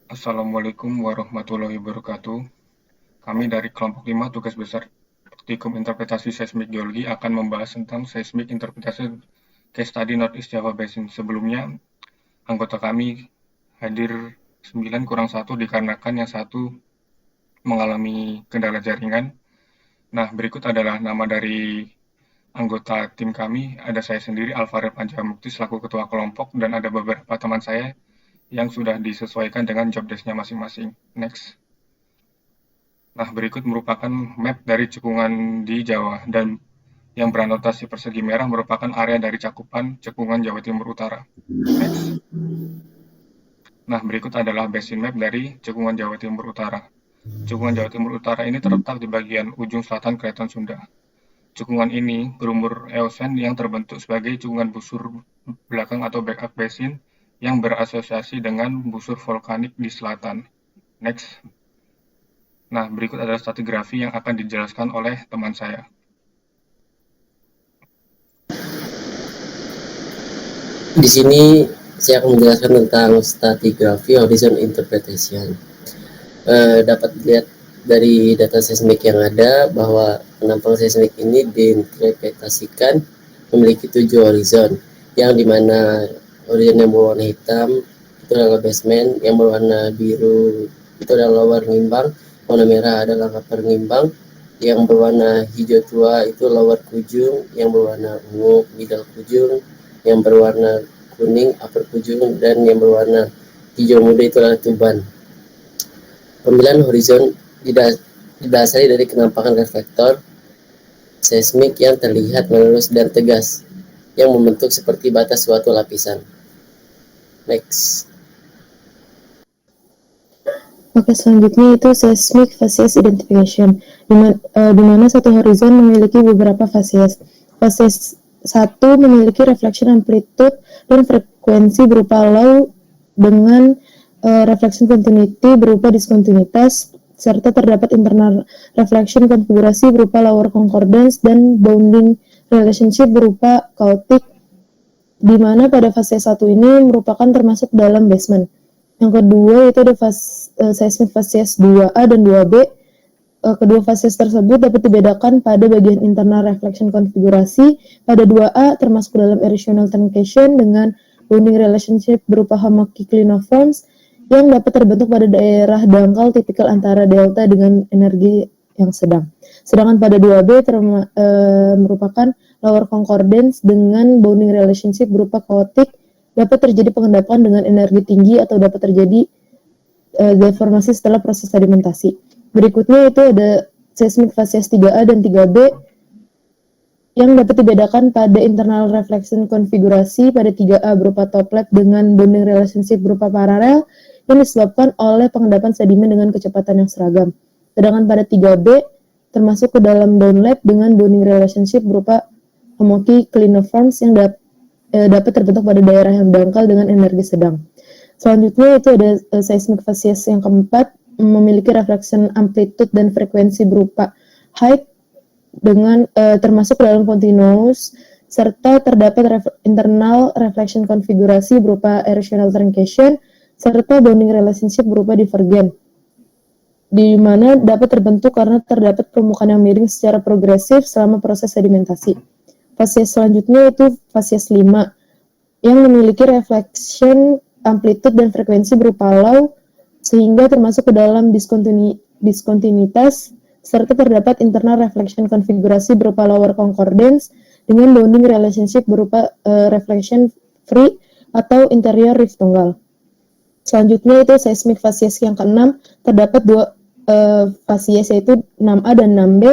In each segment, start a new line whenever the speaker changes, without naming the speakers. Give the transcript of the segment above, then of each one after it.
Assalamualaikum warahmatullahi wabarakatuh. Kami dari kelompok 5 tugas besar Praktikum Interpretasi Seismik Geologi akan membahas tentang seismik interpretasi case study Northeast Java Basin. Sebelumnya, anggota kami hadir 9 kurang 1 dikarenakan yang satu mengalami kendala jaringan. Nah, berikut adalah nama dari anggota tim kami. Ada saya sendiri, Alvarez Panjamukti selaku ketua kelompok, dan ada beberapa teman saya yang sudah disesuaikan dengan job desk-nya masing-masing. Next. Nah, berikut merupakan map dari cekungan di Jawa, dan yang beranotasi persegi merah merupakan area dari cakupan cekungan Jawa Timur Utara. Next. Nah, berikut adalah basin map dari cekungan Jawa Timur Utara. Cekungan Jawa Timur Utara ini terletak di bagian ujung selatan Keraton Sunda. Cekungan ini berumur Eosen yang terbentuk sebagai cekungan busur belakang atau backup basin yang berasosiasi dengan busur volkanik di selatan. Next. Nah, berikut adalah stratigrafi yang akan dijelaskan oleh teman saya.
Di sini saya akan menjelaskan tentang stratigraphy horizon interpretation. Dapat dilihat dari data seismik yang ada bahwa penampang seismik ini diinterpretasikan memiliki 7 horizon, yang dimana horizon yang berwarna hitam itu adalah basement, yang berwarna biru itu adalah lower ngimbang, warna merah adalah upper ngimbang, yang berwarna hijau tua itu lower kujung, yang berwarna ungu middle kujung, yang berwarna kuning upper kujung, dan yang berwarna hijau muda itu adalah tuban. Pemilihan horizon didasari dari kenampakan reflektor seismik yang terlihat melurus dan tegas, yang membentuk seperti batas suatu lapisan. Next.
Oke, selanjutnya itu seismic facies identification, di mana satu horizon memiliki beberapa facies. Facies 1 memiliki reflection amplitude dan frekuensi berupa low dengan reflection continuity berupa diskontinuitas, serta terdapat internal reflection konfigurasi berupa lower concordance dan bounding relationship berupa chaotic, di mana pada fase 1 ini merupakan termasuk dalam basement. Yang kedua itu ada seismic facies 2A dan 2B. Kedua fases tersebut dapat dibedakan pada bagian internal reflection konfigurasi. Pada 2A termasuk dalam erosional truncation dengan bounding relationship berupa homocliniforms yang dapat terbentuk pada daerah dangkal tipikal antara delta dengan energi yang sedang. Sedangkan pada 2B merupakan lower concordance dengan bounding relationship berupa chaotic, dapat terjadi pengendapan dengan energi tinggi atau dapat terjadi deformasi setelah proses sedimentasi. Berikutnya itu ada seismic facies 3A dan 3B yang dapat dibedakan pada internal reflection konfigurasi. Pada 3A berupa toplet dengan bonding relationship berupa paralel yang disebabkan oleh pengendapan sedimen dengan kecepatan yang seragam. Sedangkan pada 3B termasuk ke dalam downlap dengan bonding relationship berupa homocliniforms yang dapat terbentuk pada daerah yang dangkal dengan energi sedang. Selanjutnya itu ada seismic facies yang keempat, memiliki reflection amplitude dan frekuensi berupa height dengan termasuk dalam continuous, serta terdapat internal reflection konfigurasi berupa erosional truncation serta bounding relationship berupa divergent, di mana dapat terbentuk karena terdapat permukaan yang miring secara progresif selama proses sedimentasi. Facies selanjutnya itu facies 5 yang memiliki reflection amplitude dan frekuensi berupa low sehingga termasuk ke dalam diskontinuitas, serta terdapat internal reflection konfigurasi berupa lower concordance dengan bounding relationship berupa reflection free atau interior rift tunggal. Selanjutnya itu seismic facies yang ke-6, terdapat dua facies yaitu 6A dan 6B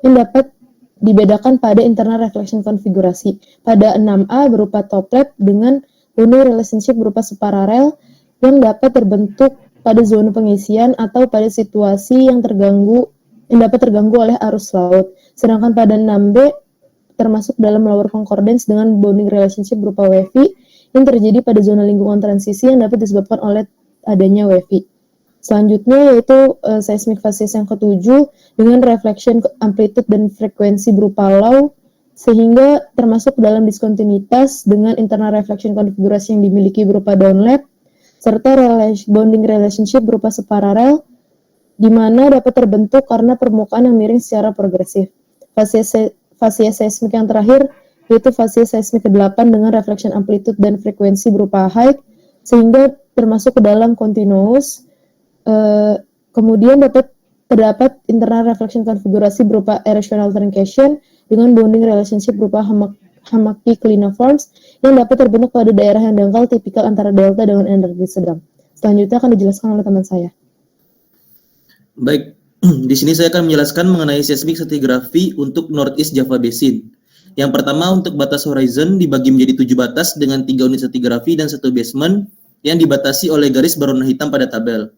yang dapat dibedakan pada internal reflection konfigurasi. Pada 6A berupa toplet dengan bounding relationship berupa separalel yang dapat terbentuk pada zona pengisian atau pada situasi yang dapat terganggu oleh arus laut. Sedangkan pada 6B termasuk dalam lower concordance dengan bounding relationship berupa WFI yang terjadi pada zona lingkungan transisi yang dapat disebabkan oleh adanya WFI. Selanjutnya yaitu seismic facies yang ke-7 dengan reflection amplitude dan frekuensi berupa low sehingga termasuk dalam diskontinuitas dengan internal reflection konfigurasi yang dimiliki berupa downlap, serta bonding relationship berupa separalel di mana dapat terbentuk karena permukaan yang miring secara progresif. Fase seismik yang terakhir yaitu fase seismik ke-8 dengan reflection amplitude dan frekuensi berupa height sehingga termasuk ke dalam continuous. Kemudian terdapat internal reflection konfigurasi berupa erosional truncation dengan bonding relationship berupa hammocky cliniforms yang dapat terbentuk pada daerah yang dangkal tipikal antara delta dengan energi sedang. Selanjutnya akan dijelaskan oleh teman saya.
Baik, di sini saya akan menjelaskan mengenai seismik stratigrafi untuk Northeast Java Basin. Yang pertama, untuk batas horizon dibagi menjadi 7 batas dengan 3 unit stratigrafi dan 1 basement yang dibatasi oleh garis berwarna hitam pada tabel.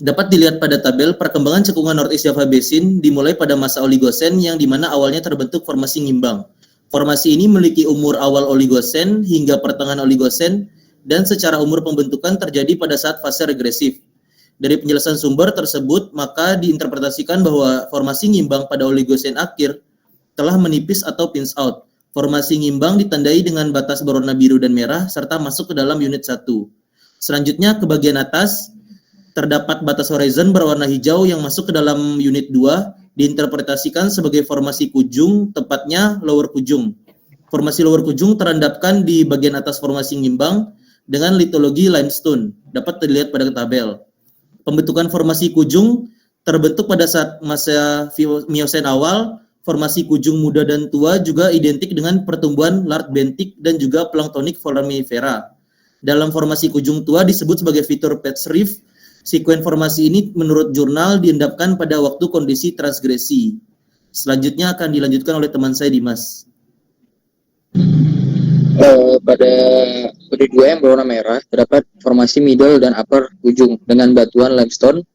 Dapat dilihat pada tabel, perkembangan cekungan Northeast Java Basin dimulai pada masa Oligosen yang dimana awalnya terbentuk formasi ngimbang. Formasi ini memiliki umur awal Oligosen hingga pertengahan Oligosen dan secara umur pembentukan terjadi pada saat fase regresif. Dari penjelasan sumber tersebut, maka diinterpretasikan bahwa formasi ngimbang pada Oligosen akhir telah menipis atau pinch out. Formasi ngimbang ditandai dengan batas berwarna biru dan merah serta masuk ke dalam unit 1. Selanjutnya ke bagian atas, terdapat batas horizon berwarna hijau yang masuk ke dalam unit 2 diinterpretasikan sebagai formasi kujung, tepatnya lower kujung. Formasi lower kujung terendapkan di bagian atas formasi ngimbang dengan litologi limestone, dapat dilihat pada tabel. Pembentukan formasi kujung terbentuk pada saat masa Miocene awal. Formasi kujung muda dan tua juga identik dengan pertumbuhan lard benthic dan juga planktonik foraminifera. Dalam formasi kujung tua disebut sebagai fitur patch reef. Sekuen formasi ini menurut jurnal diendapkan pada waktu kondisi transgresi. Selanjutnya akan dilanjutkan oleh teman saya Dimas.
Pada kode 2 yang berwarna merah terdapat formasi middle dan upper ujung dengan batuan limestone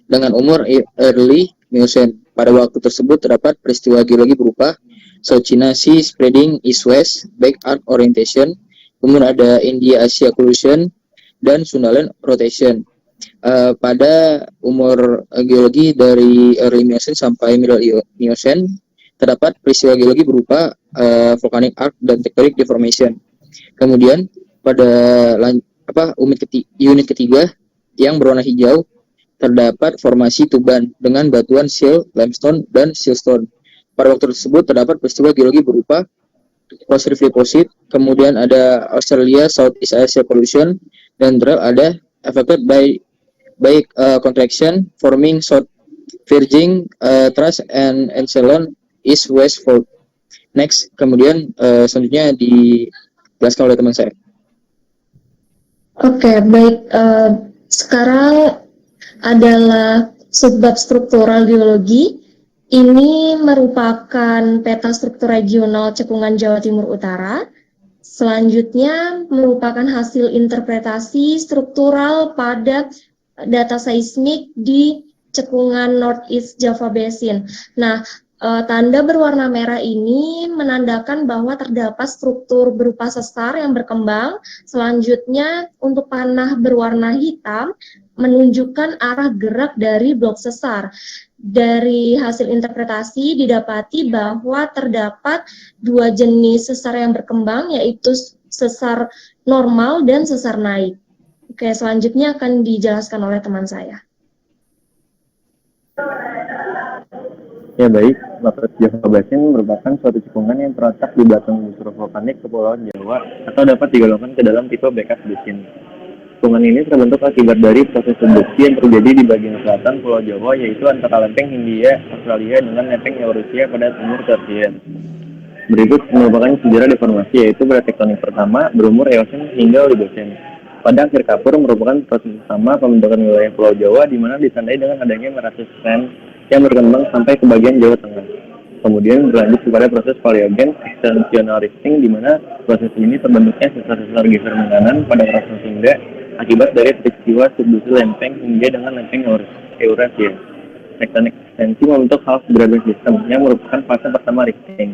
dengan umur early Miocene. Pada waktu tersebut terdapat peristiwa geologi berupa South China Sea spreading east-west, back arc orientation, kemudian ada India-Asia collision, dan Sundaland rotation. Pada umur geologi dari early Miocene sampai middle Miocene terdapat peristiwa geologi berupa volcanic arc dan tectonic deformation. Kemudian pada unit ketiga yang berwarna hijau terdapat formasi tuban dengan batuan sill, limestone, dan siltstone. Pada waktu tersebut terdapat peristiwa geologi berupa Cross Reef Deposit, kemudian ada Australia Southeast Asia Collision, dan ada affected by contraction forming South Virgin Thrust and Ceylon East West Fault. Next, kemudian selanjutnya dijelaskan oleh teman saya.
Oke, baik. Sekarang adalah subbab struktural geologi. Ini merupakan peta struktur regional cekungan Jawa Timur Utara. Selanjutnya merupakan hasil interpretasi struktural pada data seismik di cekungan Northeast Java Basin. Nah, tanda berwarna merah ini menandakan bahwa terdapat struktur berupa sesar yang berkembang. Selanjutnya untuk panah berwarna hitam menunjukkan arah gerak dari blok sesar. Dari hasil interpretasi didapati bahwa terdapat 2 jenis sesar yang berkembang, yaitu sesar normal dan sesar naik. Oke, selanjutnya akan dijelaskan oleh teman saya.
Ya baik, Northeast Java Basin merupakan suatu cekungan yang terletak di belakang busur vulkanik Kepulauan Jawa atau dapat digolongkan ke dalam tipe Bekas Basin. Cekungan ini terbentuk akibat dari proses subduksi yang terjadi di bagian selatan Pulau Jawa, yaitu antara lempeng Hindia Australia dengan lempeng Eurasia pada timur Tertian. Berikut merupakan sejarah deformasi, yaitu pada tektonik pertama berumur Eosen hingga Oligocene. Pada akhir Kapur merupakan proses utama pembentukan wilayah Pulau Jawa, di mana ditandai dengan adanya Meratus Trend yang berkembang sampai ke bagian Jawa Tengah. Kemudian berlanjut kepada proses Paleogen extensional rifting, di mana proses ini terbentuknya sesar-sesar geser menganan pada Krasno Singda akibat dari peristiwa subduksi lempeng hingga dengan lempeng Eurasia. Tektonik ekstensi membentuk half gradient system yang merupakan fase pertama rifting.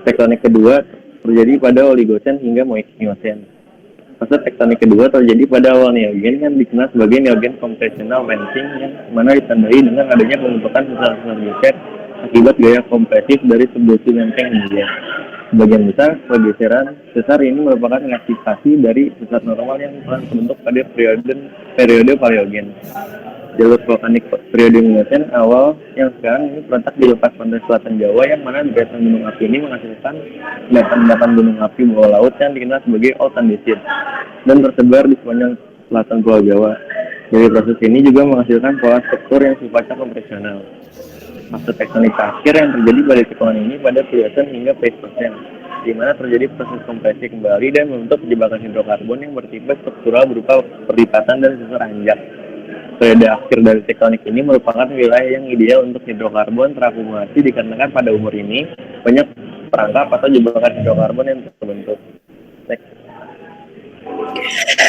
Tektonik kedua terjadi pada Oligocene hingga Miocene. Fase tektonik kedua terjadi pada awal Neogen yang dikenal sebagai Neogen compressional venting, yang mana ditandai dengan adanya pembentukan sesar-sesar geser akibat gaya kompresif dari subduksi lempeng Hindia. Sebagian besar pergeseran sesar ini merupakan relaksasi dari sesar normal yang telah terbentuk pada periode Paleogen. Jalur vulkanik periode Miocene awal yang sekarang ini terletak di lepas pantai selatan Jawa, yang mana deretan gunung api ini menghasilkan endapan gunung api bawah laut yang dikenal sebagai Old Andesit dan tersebar di sepanjang selatan Pulau Jawa. Dari proses ini juga menghasilkan pola struktur yang sifatnya kompresional. Fase tektonik akhir yang terjadi pada cekungan ini pada Pliocene hingga Pleistocene, di mana terjadi proses kompresi kembali dan membentuk jebakan hidrokarbon yang bertipe struktural berupa perlipatan dan sesar anjak. Periode akhir dari tektonik ini merupakan wilayah yang ideal untuk hidrokarbon terakumulasi dikarenakan pada umur ini banyak perangkap atau jebakan hidrokarbon yang terbentuk. Next.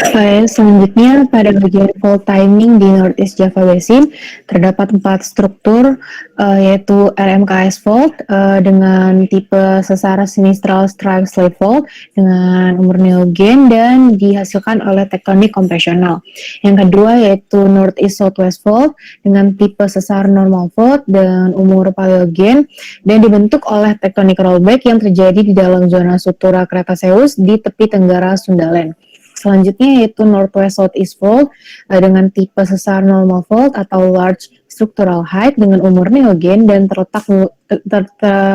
Oke, selanjutnya pada bagian fault timing di Northeast Java Basin terdapat 4 struktur, yaitu RMKS fault dengan tipe sesar sinistral strike slave fault dengan umur neogen dan dihasilkan oleh tektonik kompresional. Yang kedua yaitu Northeast Southwest fault dengan tipe sesar normal fault dengan umur paleogen dan dibentuk oleh tektonik rollback yang terjadi di dalam zona struktura Cretaceous di tepi tenggara Sundaland. Selanjutnya yaitu Northwest Southeast Fault dengan tipe sesar normal fault atau large structural height dengan umur neogen dan terletak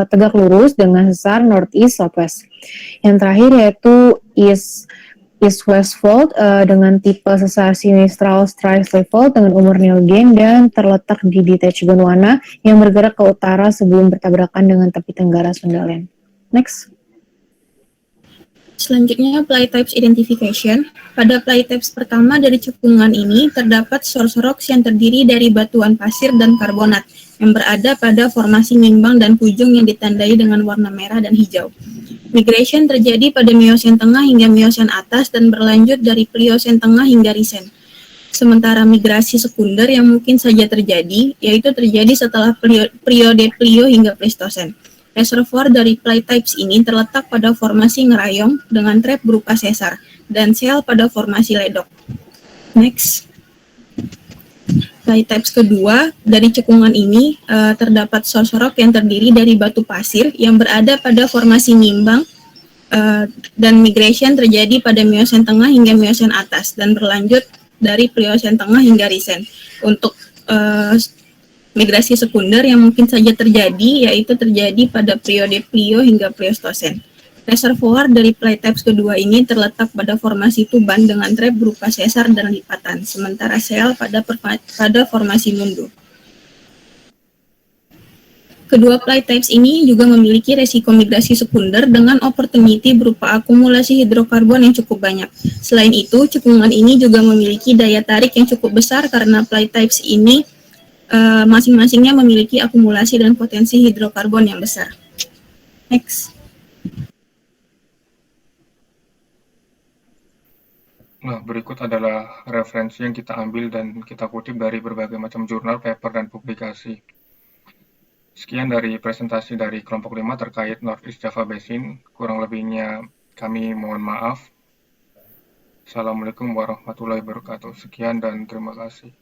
tegak lurus dengan sesar Northeast Southwest. Yang terakhir yaitu East-West Fault dengan tipe sesar sinistral strike slave fault dengan umur neogen dan terletak di detached Gondwana yang bergerak ke utara sebelum bertabrakan dengan tepi tenggara Sundaland. Next.
Selanjutnya, plate types identification. Pada plate types pertama dari cekungan ini terdapat source rocks yang terdiri dari batuan pasir dan karbonat yang berada pada formasi Nimbang dan Pujung yang ditandai dengan warna merah dan hijau. Migration terjadi pada Miocene tengah hingga Miocene atas dan berlanjut dari Pliocene tengah hingga Risen. Sementara migrasi sekunder yang mungkin saja terjadi, yaitu terjadi setelah periode Plio hingga Pleistocene. Reservoir dari plate types ini terletak pada formasi ngerayong dengan trap berupa sesar dan sel pada formasi ledok. Next. Plate types kedua dari cekungan ini terdapat source rock yang terdiri dari batu pasir yang berada pada formasi Nimbang dan migration terjadi pada Miocene tengah hingga Miocene atas dan berlanjut dari Pliocene tengah hingga Risen. Untuk migrasi sekunder yang mungkin saja terjadi, yaitu terjadi pada periode Plio hingga Pleistocene. Reservoir dari plate types kedua ini terletak pada formasi Tuban dengan trap berupa sesar dan lipatan, sementara sel pada formasi Mundu. Kedua plate types ini juga memiliki resiko migrasi sekunder dengan opportunity berupa akumulasi hidrokarbon yang cukup banyak. Selain itu, cekungan ini juga memiliki daya tarik yang cukup besar karena plate types ini masing-masingnya memiliki akumulasi dan potensi hidrokarbon yang besar. Next.
Nah, berikut adalah referensi yang kita ambil dan kita kutip dari berbagai macam jurnal, paper, dan publikasi. Sekian dari presentasi dari kelompok 5 terkait Northeast Java Basin. Kurang lebihnya kami mohon maaf. Assalamualaikum warahmatullahi wabarakatuh. Sekian dan terima kasih.